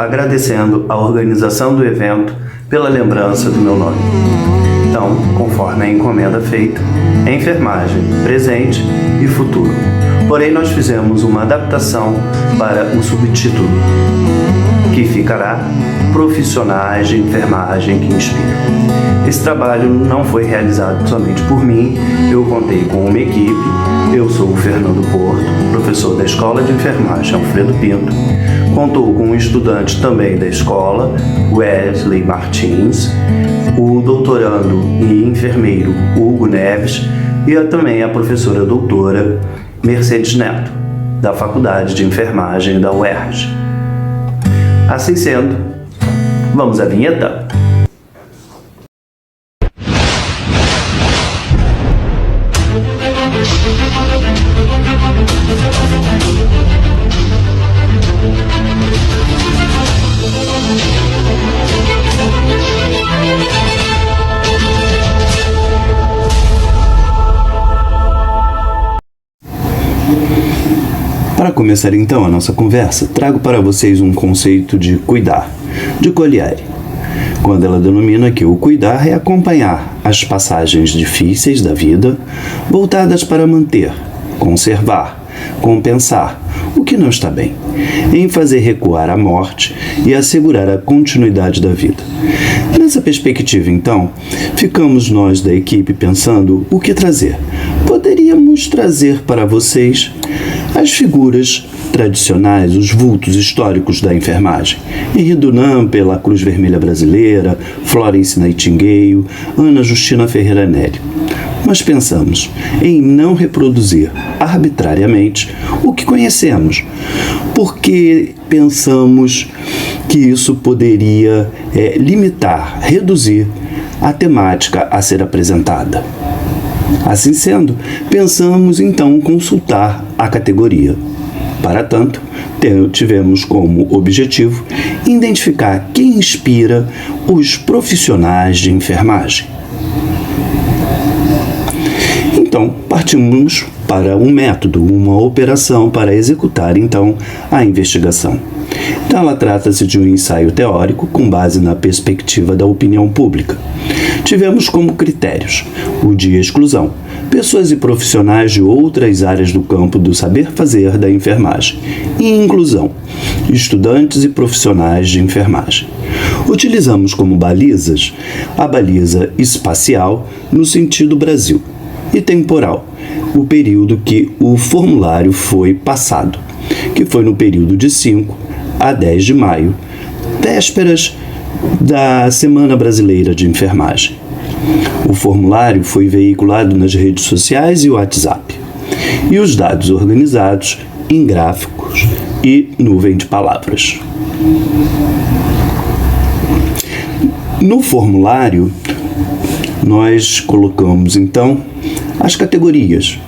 agradecendo a organização do evento pela lembrança do meu nome. Então, conforme a encomenda feita, é enfermagem, presente e futuro. Porém, nós fizemos uma adaptação para o subtítulo, que ficará Profissionais de Enfermagem que Inspiram. Esse trabalho não foi realizado somente por mim, eu contei com uma equipe. Eu sou o Fernando Porto, professor da Escola de Enfermagem Alfredo Pinto. Contou com um estudante também da escola, Wesley Martins, o doutorando e enfermeiro Hugo Neves e também a professora doutora Mercedes Neto, da Faculdade de Enfermagem da UERJ. Assim sendo, vamos à vinheta? Para começar então a nossa conversa, trago para vocês um conceito de cuidar, de Collieri, quando ela denomina que o cuidar é acompanhar as passagens difíceis da vida, voltadas para manter, conservar, compensar o que não está bem, em fazer recuar a morte e assegurar a continuidade da vida. Nessa perspectiva, então, ficamos nós da equipe pensando o que trazer. Poderíamos trazer para vocês as figuras tradicionais, os vultos históricos da enfermagem. Henri Dunant pela Cruz Vermelha Brasileira, Florence Nightingale, Ana Justina Ferreira Neri. Mas pensamos em não reproduzir arbitrariamente o que conhecemos, porque pensamos que isso poderia limitar, reduzir a temática a ser apresentada. Assim sendo, pensamos então consultar a categoria. Para tanto, tivemos como objetivo identificar quem inspira os profissionais de enfermagem. Então, partimos para um método, uma operação para executar então a investigação. Então, ela trata-se de um ensaio teórico com base na perspectiva da opinião pública. Tivemos como critérios o de exclusão, pessoas e profissionais de outras áreas do campo do saber fazer da enfermagem, e inclusão, estudantes e profissionais de enfermagem. Utilizamos como balizas a baliza espacial no sentido Brasil e temporal, o período que o formulário foi passado, que foi no período de 5 a 10 de maio, vésperas da Semana Brasileira de Enfermagem. O formulário foi veiculado nas redes sociais e WhatsApp, e os dados organizados em gráficos e nuvem de palavras. No formulário, nós colocamos então as categorias: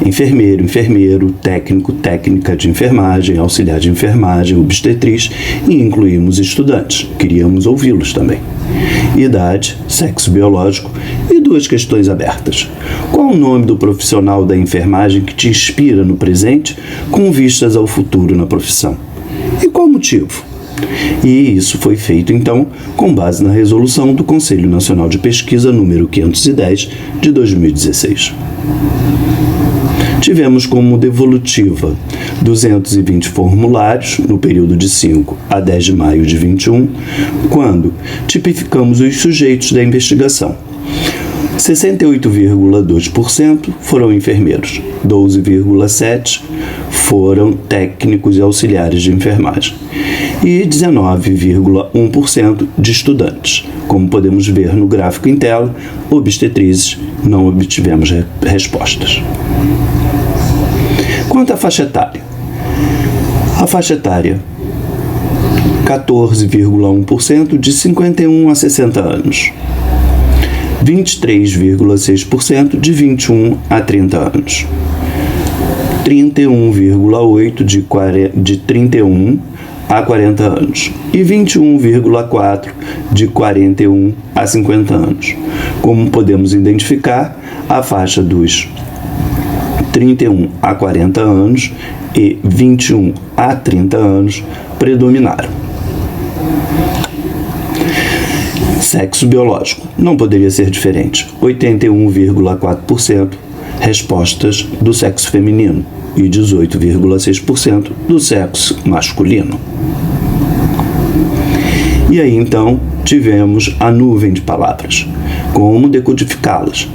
enfermeiro, enfermeiro, técnico, técnica de enfermagem, auxiliar de enfermagem, obstetriz, e incluímos estudantes. Queríamos ouvi-los também. Idade, sexo biológico e 2 questões abertas. Qual o nome do profissional da enfermagem que te inspira no presente com vistas ao futuro na profissão? E qual o motivo? E isso foi feito, então, com base na resolução do Conselho Nacional de Pesquisa número 510 de 2016. Tivemos como devolutiva 220 formulários no período de 5 a 10 de maio de 21, quando tipificamos os sujeitos da investigação. 68,2% foram enfermeiros, 12,7% foram técnicos e auxiliares de enfermagem e 19,1% de estudantes. Como podemos ver no gráfico em tela, obstetrizes não obtivemos respostas. Quanto à faixa etária, a faixa etária 14,1% de 51 a 60 anos, 23,6% de 21 a 30 anos, 31,8% de 31 a 40 anos e 21,4% de 41 a 50 anos. Como podemos identificar, a faixa dos 31 a 40 anos e 21 a 30 anos predominaram. Sexo biológico. Não poderia ser diferente. 81,4% respostas do sexo feminino e 18,6% do sexo masculino. E aí, então, tivemos a nuvem de palavras. Como decodificá-las?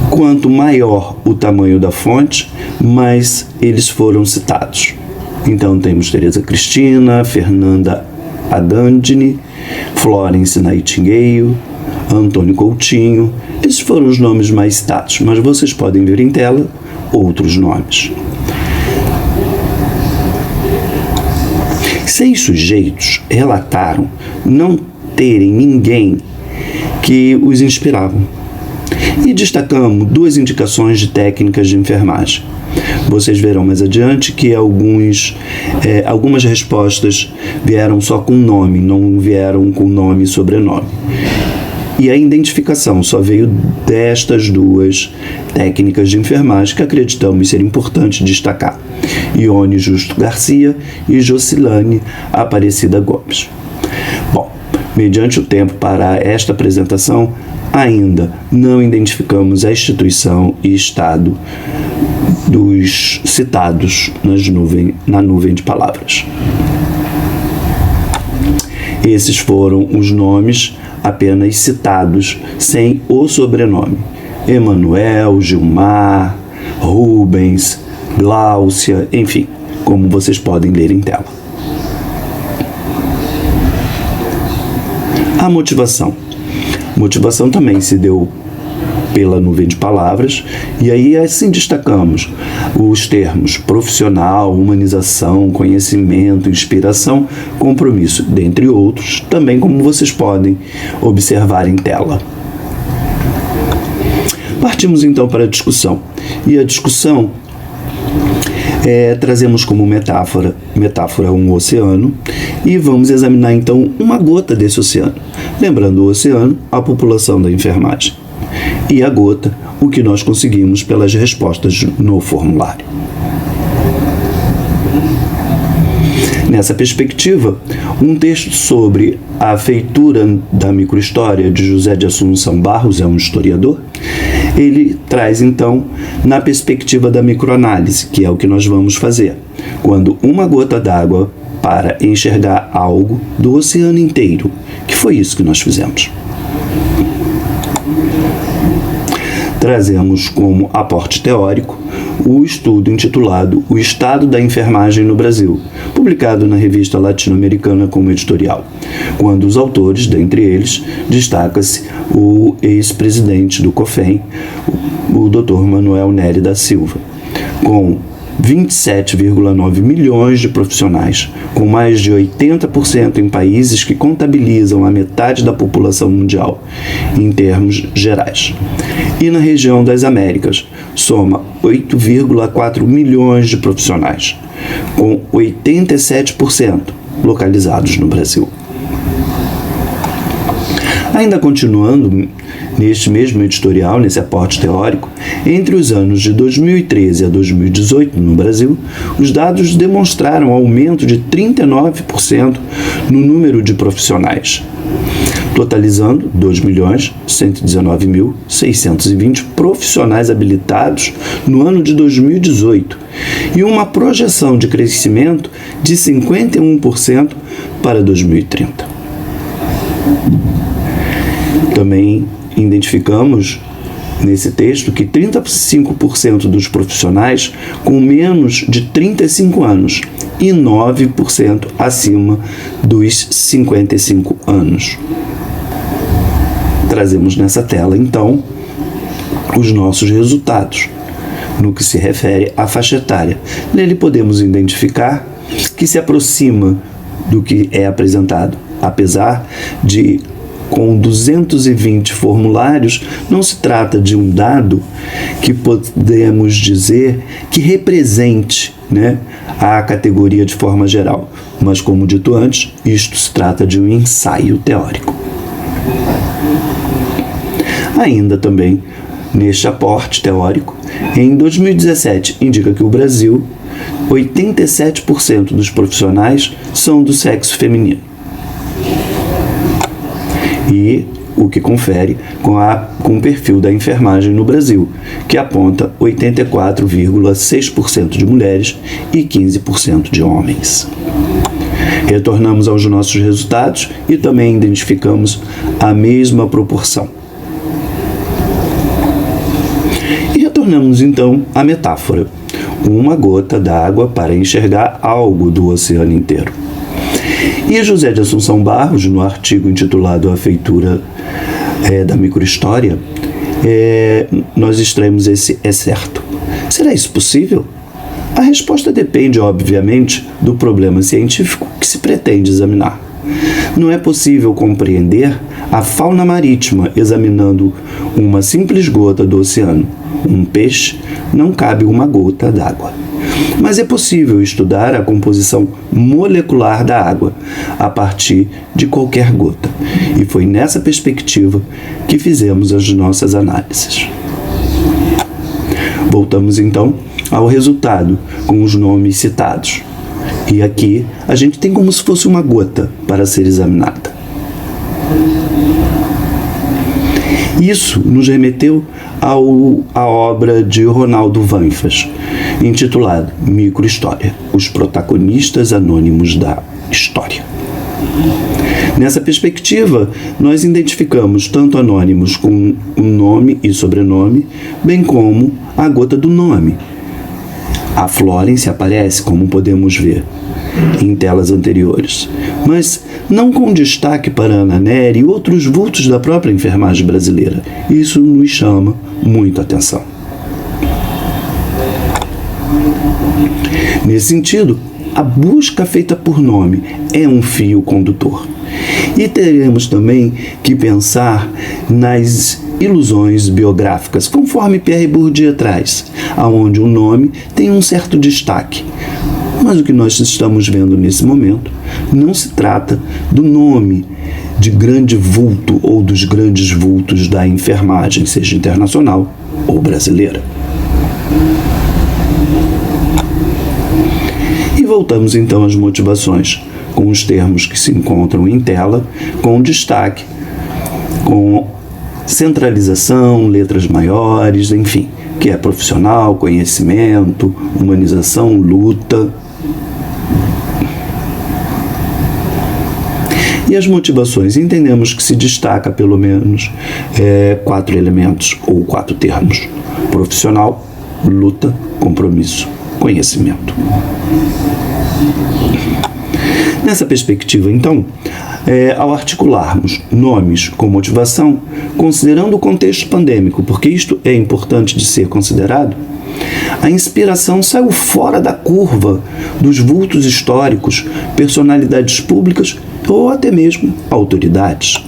Quanto maior o tamanho da fonte, mais eles foram citados. Então, temos Teresa Cristina, Fernanda Adandini, Florence Nightingale, Antônio Coutinho. Esses foram os nomes mais citados, mas vocês podem ver em tela outros nomes. 6 sujeitos relataram não terem ninguém que os inspiravam. E destacamos 2 indicações de técnicas de enfermagem. Vocês verão mais adiante que algumas respostas vieram só com nome, não vieram com nome e sobrenome. E a identificação só veio destas 2 técnicas de enfermagem que acreditamos ser importante destacar: Ione Justo Garcia e Jocilane Aparecida Gomes. Bom, mediante o tempo para esta apresentação, ainda não identificamos a instituição e estado dos citados na nuvem de palavras. Esses foram os nomes apenas citados, sem o sobrenome: Emanuel, Gilmar, Rubens, Gláucia, enfim, como vocês podem ler em tela. A motivação. Motivação também se deu pela nuvem de palavras, e aí assim destacamos os termos profissional, humanização, conhecimento, inspiração, compromisso, dentre outros, também como vocês podem observar em tela. Partimos então para a discussão, e a discussão trazemos como metáfora um oceano, e vamos examinar então uma gota desse oceano. Lembrando o oceano, a população da enfermagem, e a gota, o que nós conseguimos pelas respostas no formulário. Nessa perspectiva, um texto sobre a feitura da microhistória de José de Assunção Barros, é um historiador. Ele traz então na perspectiva da microanálise, que é o que nós vamos fazer, quando uma gota d'água para enxergar algo do oceano inteiro, que foi isso que nós fizemos. Trazemos como aporte teórico o estudo intitulado O Estado da Enfermagem no Brasil, publicado na Revista Latino-Americana como editorial, quando os autores, dentre eles, destaca-se o ex-presidente do COFEM, o Dr. Manuel Nery da Silva, com 27,9 milhões de profissionais, com mais de 80% em países que contabilizam a metade da população mundial, em termos gerais. E na região das Américas, soma 8,4 milhões de profissionais, com 87% localizados no Brasil. Ainda continuando neste mesmo editorial, nesse aporte teórico, entre os anos de 2013 a 2018 no Brasil, os dados demonstraram aumento de 39% no número de profissionais, totalizando 2.119.620 profissionais habilitados no ano de 2018 e uma projeção de crescimento de 51% para 2030. Também identificamos nesse texto que 35% dos profissionais com menos de 35 anos e 9% acima dos 55 anos. Trazemos nessa tela, então, os nossos resultados no que se refere à faixa etária. Nele podemos identificar que se aproxima do que é apresentado, apesar de com 220 formulários, não se trata de um dado que podemos dizer que represente, a categoria de forma geral, mas como dito antes, isto se trata de um ensaio teórico. Ainda também, neste aporte teórico, em 2017 indica que o Brasil, 87% dos profissionais são do sexo feminino. E o que confere com o perfil da enfermagem no Brasil, que aponta 84,6% de mulheres e 15% de homens. Retornamos aos nossos resultados e também identificamos a mesma proporção. E retornamos então à metáfora, uma gota d'água para enxergar algo do oceano inteiro. E José de Assunção Barros, no artigo intitulado A Feitura da Microhistória, nós extraímos esse "é certo". Será isso possível? A resposta depende, obviamente, do problema científico que se pretende examinar. Não é possível compreender a fauna marítima examinando uma simples gota do oceano. Um peixe não cabe uma gota d'água. Mas é possível estudar a composição molecular da água a partir de qualquer gota. E foi nessa perspectiva que fizemos as nossas análises. Voltamos então ao resultado com os nomes citados. E aqui a gente tem como se fosse uma gota para ser examinada. Isso nos remeteu à obra de Ronaldo Vanfas, intitulada Microhistória, os protagonistas anônimos da história. Nessa perspectiva, nós identificamos tanto anônimos com um nome e sobrenome, bem como a gota do nome. A Florence aparece, como podemos ver em telas anteriores, mas não com destaque para Ana Nery e outros vultos da própria enfermagem brasileira. Isso nos chama muito a atenção. Nesse sentido, a busca feita por nome é um fio condutor. E teremos também que pensar nas ilusões biográficas, conforme Pierre Bourdieu traz, aonde o nome tem um certo destaque. Mas o que nós estamos vendo nesse momento não se trata do nome de grande vulto ou dos grandes vultos da enfermagem, seja internacional ou brasileira. E voltamos então às motivações, com os termos que se encontram em tela, com destaque, com centralização, letras maiores, enfim, que é profissional, conhecimento, humanização, luta. E as motivações, entendemos que se destaca pelo menos 4 elementos ou 4 termos: profissional, luta, compromisso, conhecimento. Nessa perspectiva, então, ao articularmos nomes com motivação, considerando o contexto pandêmico, porque isto é importante de ser considerado, a inspiração saiu fora da curva dos vultos históricos, personalidades públicas ou até mesmo autoridades.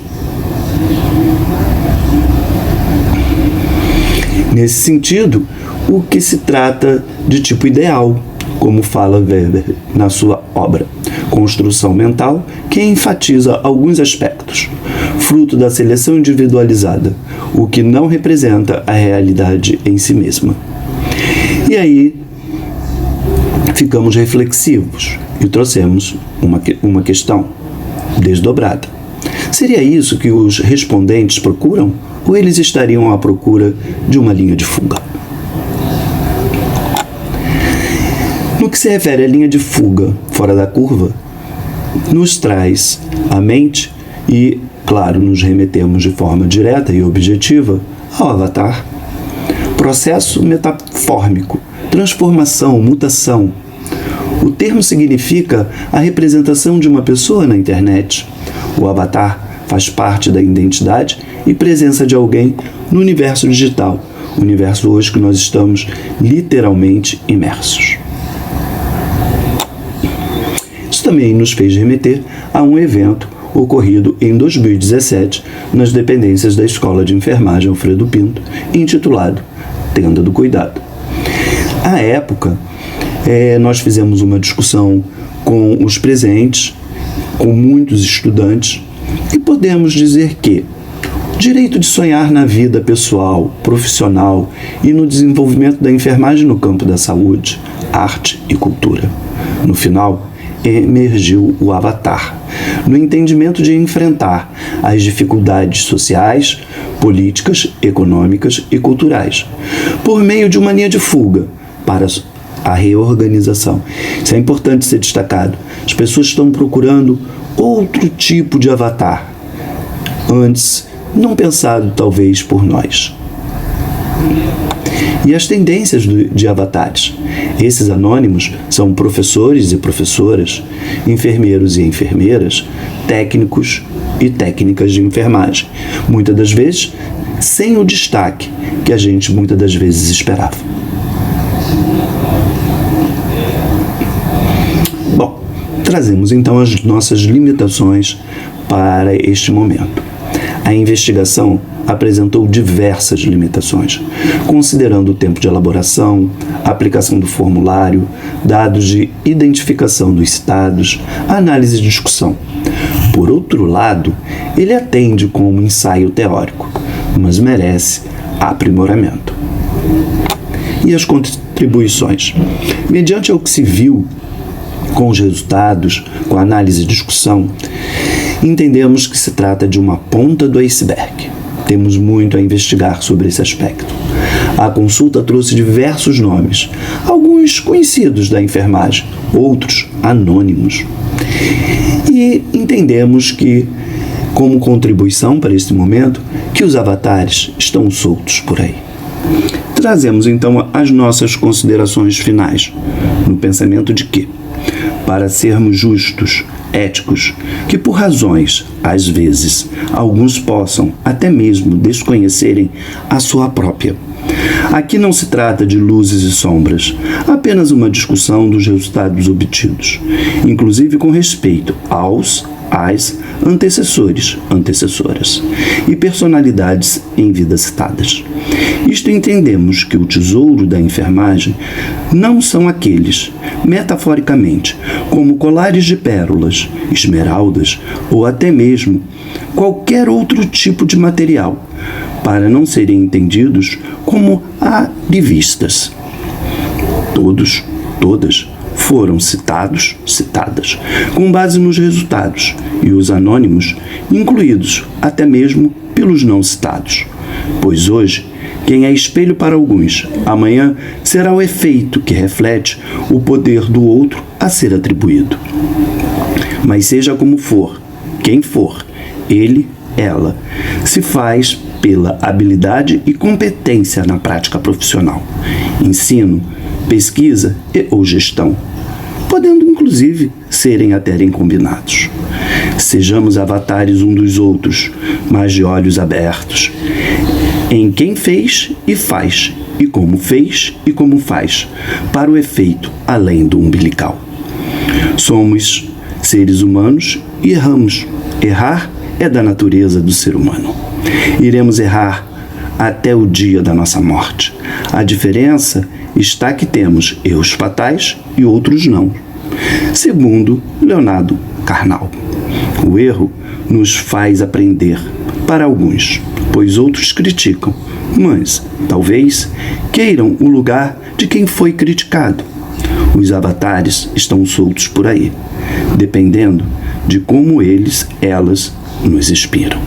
Nesse sentido, o que se trata de tipo ideal, como fala Weber na sua obra Construção Mental, que enfatiza alguns aspectos, fruto da seleção individualizada, o que não representa a realidade em si mesma. E aí ficamos reflexivos e trouxemos uma questão desdobrada. Seria isso que os respondentes procuram? Ou eles estariam à procura de uma linha de fuga? No que se refere à linha de fuga fora da curva, nos traz à mente e, claro, nos remetemos de forma direta e objetiva ao Avatar. Processo metafórmico, transformação, mutação. O termo significa a representação de uma pessoa na internet. O avatar faz parte da identidade e presença de alguém no universo digital, o universo hoje que nós estamos literalmente imersos. Isso também nos fez remeter a um evento ocorrido em 2017 nas dependências da Escola de Enfermagem Alfredo Pinto, intitulado Tenda do Cuidado. À época, nós fizemos uma discussão com os presentes, com muitos estudantes, e podemos dizer que o direito de sonhar na vida pessoal, profissional e no desenvolvimento da enfermagem no campo da saúde, arte e cultura. No final, emergiu o Avatar, no entendimento de enfrentar as dificuldades sociais, políticas, econômicas e culturais, por meio de uma linha de fuga para a reorganização. Isso é importante ser destacado. As pessoas estão procurando outro tipo de avatar, antes não pensado talvez por nós. E as tendências de avatares. Esses anônimos são professores e professoras, enfermeiros e enfermeiras, técnicos e técnicas de enfermagem, muitas das vezes sem o destaque que a gente muitas das vezes esperava. Bom, trazemos então as nossas limitações para este momento. A investigação apresentou diversas limitações, considerando o tempo de elaboração, aplicação do formulário, dados de identificação dos citados, análise e discussão. Por outro lado, ele atende como ensaio teórico, mas merece aprimoramento. E as contribuições? Mediante o que se viu com os resultados, com a análise e discussão, entendemos que se trata de uma ponta do iceberg. Temos muito a investigar sobre esse aspecto. A consulta trouxe diversos nomes, alguns conhecidos da enfermagem, outros anônimos. E entendemos que, como contribuição para este momento, que os avatares estão soltos por aí. Trazemos então as nossas considerações finais, no pensamento de que, para sermos justos, éticos, que por razões, às vezes, alguns possam até mesmo desconhecerem a sua própria. Aqui não se trata de luzes e sombras, apenas uma discussão dos resultados obtidos, inclusive com respeito às antecessores, antecessoras e personalidades em vida citadas. Isto entendemos que o tesouro da enfermagem não são aqueles, metaforicamente, como colares de pérolas, esmeraldas ou até mesmo qualquer outro tipo de material, para não serem entendidos como arivistas. Todas foram citadas, com base nos resultados, e os anônimos incluídos até mesmo pelos não citados. Pois hoje, quem é espelho para alguns, amanhã será o efeito que reflete o poder do outro a ser atribuído. Mas seja como for, quem for, ele, ela, se faz pela habilidade e competência na prática profissional, ensino, pesquisa ou gestão, podendo inclusive serem até combinados. Sejamos avatares um dos outros, mas de olhos abertos, em quem fez e faz, e como fez e como faz, para o efeito além do umbilical. Somos seres humanos e erramos. Errar é da natureza do ser humano. Iremos errar até o dia da nossa morte. A diferença está que temos erros fatais e outros não. Segundo Leonardo Carnal, o erro nos faz aprender, para alguns, pois outros criticam, mas, talvez, queiram o lugar de quem foi criticado. Os avatares estão soltos por aí, dependendo de como elas nos inspiram.